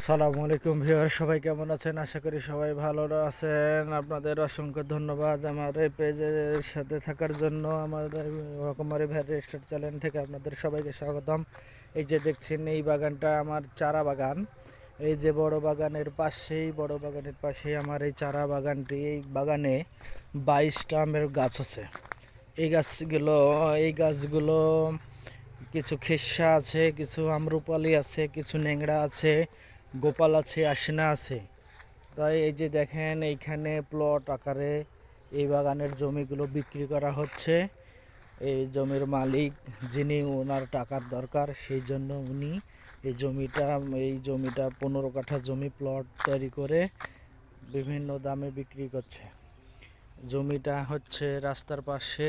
আসসালামু আলাইকুম ভিউয়ার, সবাই কেমন আছেন? আশা করি সবাই ভালো আছেন। আপনাদের অসংখ্য ধন্যবাদ আমার এই পেজের সাথে থাকার জন্য। আমার রকমারি ভ্যারি রেস্টার্ট চ্যানেল থেকে আপনাদের সবাইকে স্বাগতম। এই যে দেখছেন, এই বাগানটা আমার চারা বাগান। এই যে বড় বাগানের পাশেই আমার এই চারা বাগানটি। এই বাগানে 22টা আমের গাছ আছে। এই গাছগুলো কিছু খেসা আছে, কিছু আম্রপালি আছে, কিছু ন্যাংরা আছে, গোপাল আছে, আশিনা আছে। তাই এই যে দেখেন, এইখানে প্লট আকারে এই বাগানের জমিগুলো বিক্রি করা হচ্ছে। এই জমির মালিক যিনি, ওনার টাকার দরকার, সেই জন্য উনি এই জমিটা 15 কাঠা জমি প্লট তৈরি করে বিভিন্ন দামে বিক্রি করছে। জমিটা হচ্ছে রাস্তার পাশে।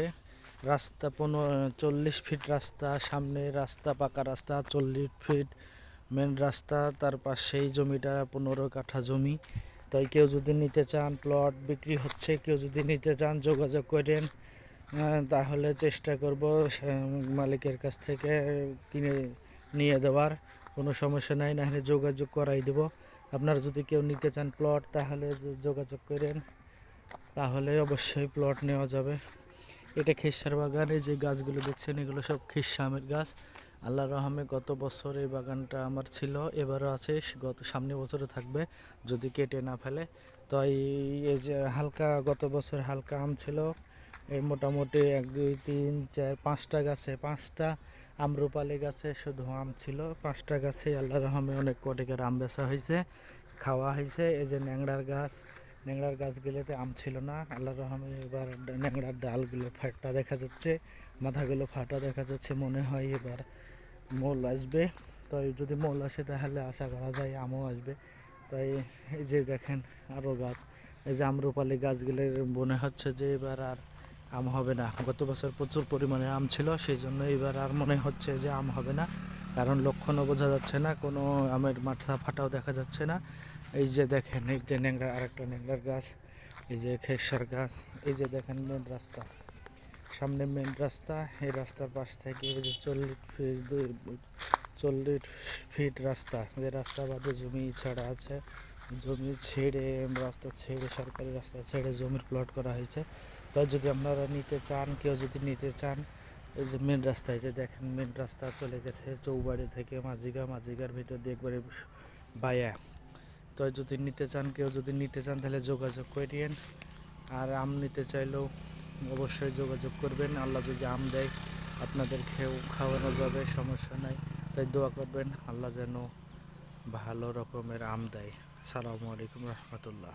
রাস্তা 40 ফিট রাস্তা, সামনে রাস্তা, পাকা রাস্তা 40 ফিট মেন রাস্তা, তার পাশেই জমিটা 15 কাঠা জমি। তাই কেউ যদি নিতে চান, প্লট বিক্রি হচ্ছে, কেউ যদি নিতে চান যোগাযোগ করেন। তাহলে চেষ্টা করব মালিকের কাছ থেকে কিনে নিয়ে দেওয়ার। কোনো সমস্যা নাই, নাহলে যোগাযোগ করাই দেব। আপনারা যদি কেউ নিতে চান প্লট, তাহলে যোগাযোগ করেন, তাহলে অবশ্যই প্লট নেওয়া যাবে। এটা খেসার বাগানে যে গাছগুলো দেখছেন, এগুলো সব খেসা আমের গাছ। আল্লাহর রহমে গত বছর এই বাগানটা আমার ছিল, এবারও আছে, সামনে বছরে থাকবে যদি কেটে না ফেলে। তো এই যে গত বছর হালকা আম ছিল। এই মোটামুটি 1 2 3 4 5টা গাছে, 5টা আম্রপালি গাছে শুধু আম ছিল। 5টা গাছে আল্লাহর রহমে অনেক কোটিকের আম বেচা হয়েছে, খাওয়া হয়েছে। এই যে ন্যাংরার গাছগুলোতে আম ছিল না, আল্লাহর রহমে এবার ন্যাংরার ডালগুলো ফাটা দেখা যাচ্ছে, মাথাগুলো ফাটা দেখা যাচ্ছে। মনে হয় এবার মোল আসবে। তাই যদি মোল আসে তাহলে আশা করা যায় আমও আসবে। তাই এই যে দেখেন আরও গাছ, এই যে আম্রপালি গাছগুলো, মনে হচ্ছে যে এবার আর আম হবে না। গত বছর প্রচুর পরিমাণে আম ছিল, সেই জন্য এবার আর মনে হচ্ছে যে আম হবে না, কারণ লক্ষণও বোঝা যাচ্ছে না, কোনো আমের মাথা ফাটাও দেখা যাচ্ছে না। এই যে দেখেন, এই যে আরেকটা ন্যাংরার গাছ, এই যে খেসার গাছ। এই যে দেখেন মেন রাস্তা, সামনে মেন রাস্তা। এই রাস্তার পাশ থেকে এই যে 40 ফিট রাস্তা, যে রাস্তা বাদে জমি ছাড়া আছে। জমি ছেড়ে, রাস্তা ছেড়ে, সরকারি রাস্তা ছেড়ে জমির প্লট করা হয়েছে। তাই যদি আপনারা নিতে চান, কেউ যদি নিতে চান, এই যে মেন রাস্তা, এই যে দেখেন মেন রাস্তা চলে গেছে চৌবাড়ি থেকে মাঝিগার ভিতর দিয়ে একবারে বায়া। তো যদি নিতে চান, কেউ যদি নিতে চান, তাহলে যোগাযোগ করিয়েন। আর আম নিতে চাইলেও অবশ্যই যোগাযোগ করবেন। আল্লাহ যদি আম দেয়, আপনাদের খাওয়ানো যাবে, সমস্যা নাই। তাই দোয়া করবেন আল্লাহ যেন ভালো রকমের আম দেয়। আসসালামু আলাইকুম রহমতুল্লাহ।